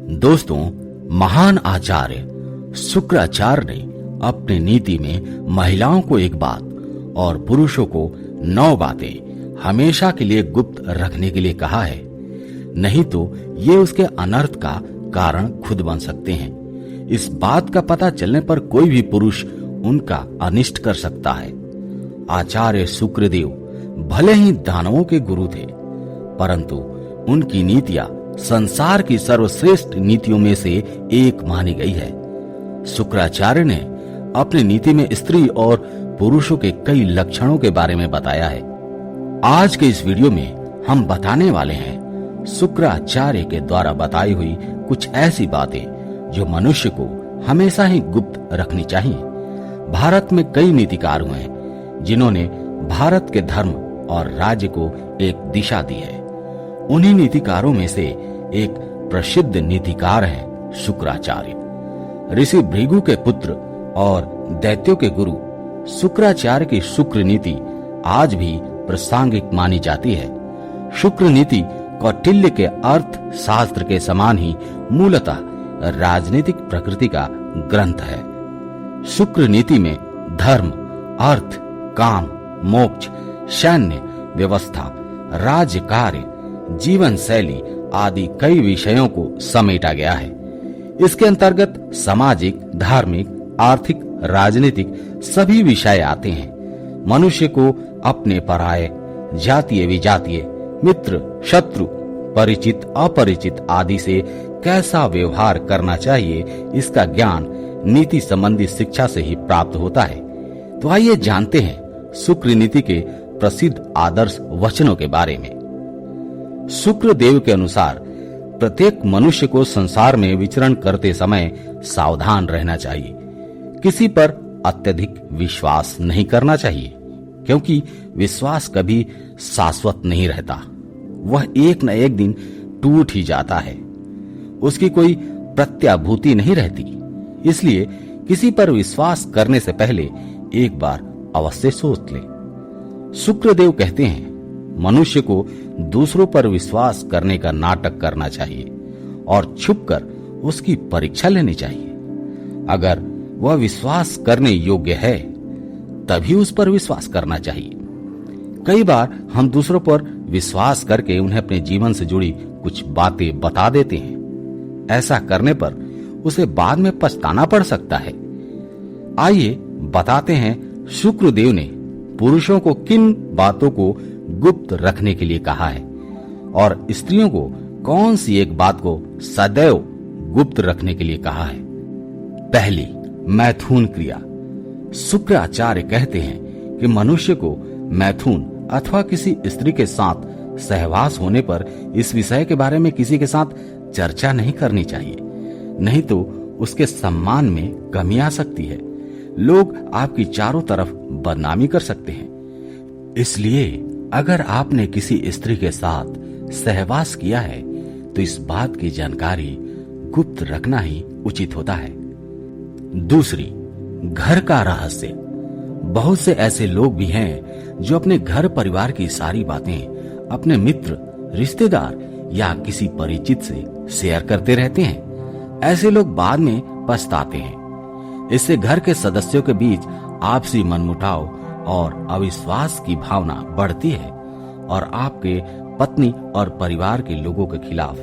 दोस्तों, महान आचार्य शुक्राचार्य ने अपनी नीति में महिलाओं को एक बात और पुरुषों को 9 बातें हमेशा के लिए गुप्त रखने के लिए कहा है, नहीं तो ये उसके अनर्थ का कारण खुद बन सकते हैं। इस बात का पता चलने पर कोई भी पुरुष उनका अनिष्ट कर सकता है। आचार्य शुक्रदेव भले ही दानवों के गुरु थे, परंतु उनकी नीतियां संसार की सर्वश्रेष्ठ नीतियों में से एक मानी गई है। शुक्राचार्य ने अपनी नीति में स्त्री और पुरुषों के कई लक्षणों के बारे में बताया है। आज के इस वीडियो में हम बताने वाले हैं शुक्राचार्य के द्वारा बताई हुई कुछ ऐसी बातें जो मनुष्य को हमेशा ही गुप्त रखनी चाहिए। भारत में कई नीतिकार हुए हैं जिन्होंने भारत के धर्म और राज्य को एक दिशा दी है। उन्हीं नीतिकारों में से एक प्रसिद्ध नीतिकार हैं शुक्राचार्य। ऋषि भृगु के पुत्र और दैत्यों के गुरु शुक्राचार्य की शुक्र नीति आज भी प्रासंगिक मानी जाती है। शुक्र नीति कौटिल्य के अर्थ शास्त्र के समान ही मूलतः राजनीतिक प्रकृति का ग्रंथ है। शुक्र नीति में धर्म, अर्थ, काम, मोक्ष, सैन्य व्यवस्था, राज्य कार्य, जीवन शैली आदि कई विषयों को समेटा गया है। इसके अंतर्गत सामाजिक, धार्मिक, आर्थिक, राजनीतिक सभी विषय आते हैं। मनुष्य को अपने पराये, जातीय विजातीय, मित्र शत्रु, परिचित अपरिचित आदि से कैसा व्यवहार करना चाहिए, इसका ज्ञान नीति संबंधी शिक्षा से ही प्राप्त होता है। तो आइए जानते हैं शुक्र नीति के प्रसिद्ध आदर्श वचनों के बारे में। शुक्र देव के अनुसार प्रत्येक मनुष्य को संसार में विचरण करते समय सावधान रहना चाहिए। किसी पर अत्यधिक विश्वास नहीं करना चाहिए, क्योंकि विश्वास कभी शाश्वत नहीं रहता। वह एक न एक दिन टूट ही जाता है। उसकी कोई प्रत्याभूति नहीं रहती। इसलिए किसी पर विश्वास करने से पहले एक बार अवश्य सोच ले। शुक्रदेव कहते हैं, मनुष्य को दूसरों पर विश्वास करने का नाटक करना चाहिए और छुपकर उसकी परीक्षा लेनी चाहिए। अगर वह विश्वास करने योग्य है तभी उस पर विश्वास करना चाहिए। कई बार हम दूसरों पर विश्वास करके उन्हें अपने जीवन से जुड़ी कुछ बातें बता देते हैं। ऐसा करने पर उसे बाद में पछताना पड़ सकता है। आइए बताते हैं शुक्रदेव ने पुरुषों को किन बातों को गुप्त रखने के लिए कहा है और स्त्रियों को कौन सी एक बात को सदैव गुप्त रखने के लिए कहा है। पहली, मैथुन क्रिया। शुक्राचार्य कहते हैं कि मनुष्य को मैथुन अथवा किसी स्त्री के साथ सहवास होने पर इस विषय के बारे में किसी के साथ चर्चा नहीं करनी चाहिए, नहीं तो उसके सम्मान में कमी आ सकती है। लोग आपकी चारों तरफ बदनामी कर सकते हैं। इसलिए अगर आपने किसी स्त्री के साथ सहवास किया है तो इस बात की जानकारी गुप्त रखना ही उचित होता है। दूसरी, घर का रहस्य। बहुत से ऐसे लोग भी हैं जो अपने घर परिवार की सारी बातें अपने मित्र, रिश्तेदार या किसी परिचित से शेयर करते रहते हैं। ऐसे लोग बाद में पछताते हैं। इससे घर के सदस्यों के बीच आपसी मनमुटाव और अविश्वास की भावना बढ़ती है और आपके पत्नी और परिवार के लोगों के खिलाफ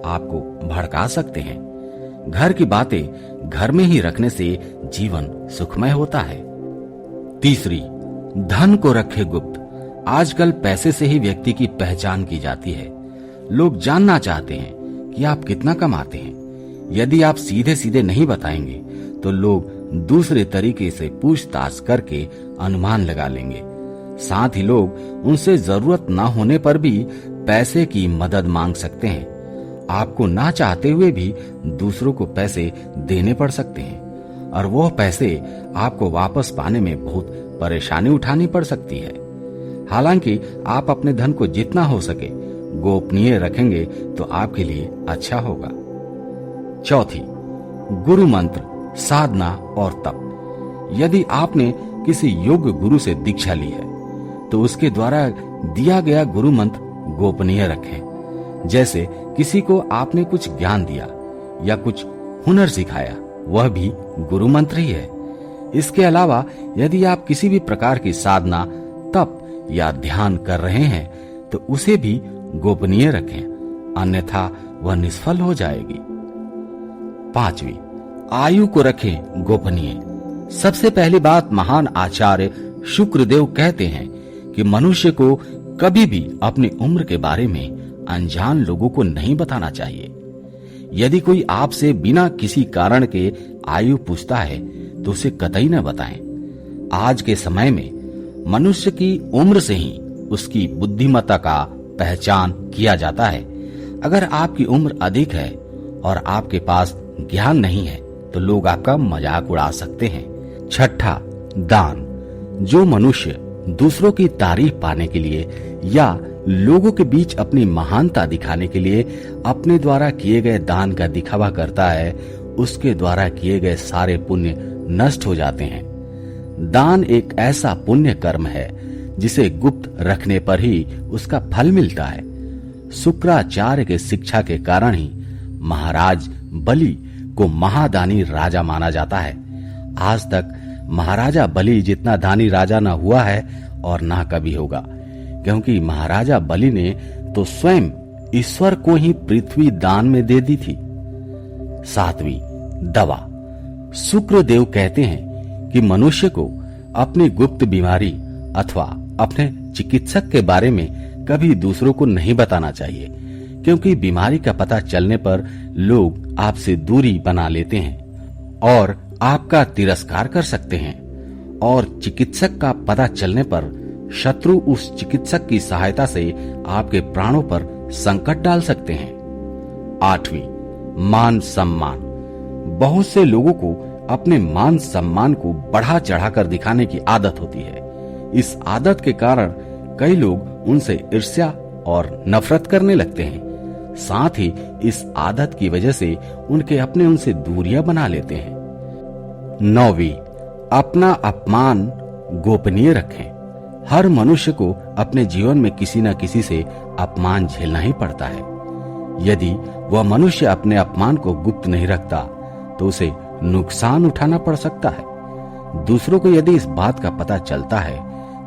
आपको भड़का सकते हैं। घर की बातें घर में ही रखने से जीवन सुखमय होता है। तीसरी, धन को रखे गुप्त। आजकल पैसे से ही व्यक्ति की पहचान की जाती है। लोग जानना चाहते हैं कि आप कितना कमाते हैं। यदि आप सीधे सीधे नहीं बताएंगे तो लोग दूसरे तरीके से पूछताछ करके अनुमान लगा लेंगे। साथ ही लोग उनसे जरूरत न होने पर भी पैसे की मदद मांग सकते हैं। आपको ना चाहते हुए भी दूसरों को पैसे देने पड़ सकते हैं और वो पैसे आपको वापस पाने में बहुत परेशानी उठानी पड़ सकती है। हालांकि आप अपने धन को जितना हो सके गोपनीय रखेंगे तो आपके लिए अच्छा होगा। चौथी, गुरु मंत्र, साधना और तप। यदि आपने किसी योग्य गुरु से दीक्षा ली है तो उसके द्वारा दिया गया गुरु मंत्र गोपनीय रखें। जैसे किसी को आपने कुछ ज्ञान दिया या कुछ हुनर सिखाया, वह भी गुरु मंत्र ही है। इसके अलावा यदि आप किसी भी प्रकार की साधना, तप या ध्यान कर रहे हैं तो उसे भी गोपनीय रखें, अन्यथा वह निष्फल हो जाएगी। 5वीं, आयु को रखें गोपनीय। सबसे पहली बात, महान आचार्य शुक्रदेव कहते हैं कि मनुष्य को कभी भी अपनी उम्र के बारे में अनजान लोगों को नहीं बताना चाहिए। यदि कोई आपसे बिना किसी कारण के आयु पूछता है तो उसे कतई न बताएं। आज के समय में मनुष्य की उम्र से ही उसकी बुद्धिमत्ता का पहचान किया जाता है। अगर आपकी उम्र अधिक है और आपके पास ज्ञान नहीं है तो लोग आपका मजाक उड़ा सकते हैं। 6ठा, दान। जो मनुष्य दूसरों की तारीफ पाने के लिए या लोगों के बीच अपनी महानता दिखाने के लिए अपने द्वारा किए गए दान का दिखावा करता है, उसके द्वारा किए गए सारे पुण्य नष्ट हो जाते हैं। दान एक ऐसा पुण्य कर्म है जिसे गुप्त रखने पर ही उसका फल मिलता है। शुक्राचार्य के शिक्षा के कारण ही महाराज बलि को महादानी राजा माना जाता है। आज तक महाराजा बलि जितना दानी राजा ना हुआ है और ना कभी होगा, क्योंकि महाराजा बलि ने तो स्वयं ईश्वर को ही पृथ्वी दान में दे दी थी। 7वीं, दवा। शुक्रदेव कहते हैं कि मनुष्य को अपनी गुप्त बीमारी अथवा अपने चिकित्सक के बारे में कभी दूसरों को नहीं बताना चाहिए, क्योंकि बीमारी का पता चलने पर लोग आपसे दूरी बना लेते हैं और आपका तिरस्कार कर सकते हैं, और चिकित्सक का पता चलने पर शत्रु उस चिकित्सक की सहायता से आपके प्राणों पर संकट डाल सकते हैं। 8वीं, मान सम्मान। बहुत से लोगों को अपने मान सम्मान को बढ़ा चढ़ाकर दिखाने की आदत होती है। इस आदत के कारण कई लोग उनसे ईर्ष्या और नफरत करने लगते हैं। साथ ही इस आदत की वजह से उनके अपने उनसे दूरियां बना लेते हैं। 9वीं, अपना अपमान गोपनीय रखें। हर मनुष्य को अपने जीवन में किसी न किसी से अपमान झेलना ही पड़ता है। यदि वह मनुष्य अपने अपमान को गुप्त नहीं रखता तो उसे नुकसान उठाना पड़ सकता है। दूसरों को यदि इस बात का पता चलता है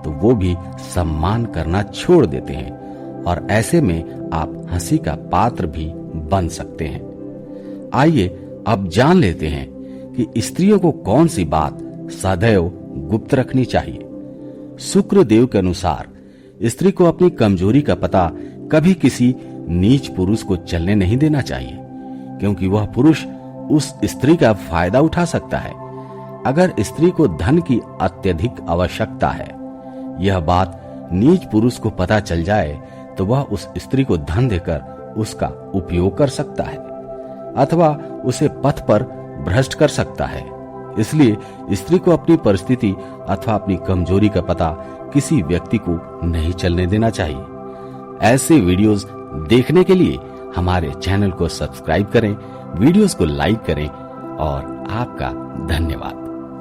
तो वो भी सम्मान करना छोड़ देते हैं और ऐसे में आप हंसी का पात्र भी बन सकते हैं। आइए अब जान लेते हैं कि स्त्रियों को कौन सी बात सदैव गुप्त रखनी चाहिए। शुक्रदेव के अनुसार स्त्री को अपनी कमजोरी का पता कभी किसी नीच पुरुष को चलने नहीं देना चाहिए, क्योंकि वह पुरुष उस स्त्री का फायदा उठा सकता है। अगर स्त्री को धन की अत्यधिक आवश्यकता है, यह बात नीच पुरुष को पता चल जाए तो वह उस स्त्री को धन देकर उसका उपयोग कर सकता है अथवा उसे पथ पर भ्रष्ट कर सकता है। इसलिए स्त्री को अपनी परिस्थिति अथवा अपनी कमजोरी का पता किसी व्यक्ति को नहीं चलने देना चाहिए। ऐसे वीडियोस देखने के लिए हमारे चैनल को सब्सक्राइब करें, वीडियोस को लाइक करें और आपका धन्यवाद।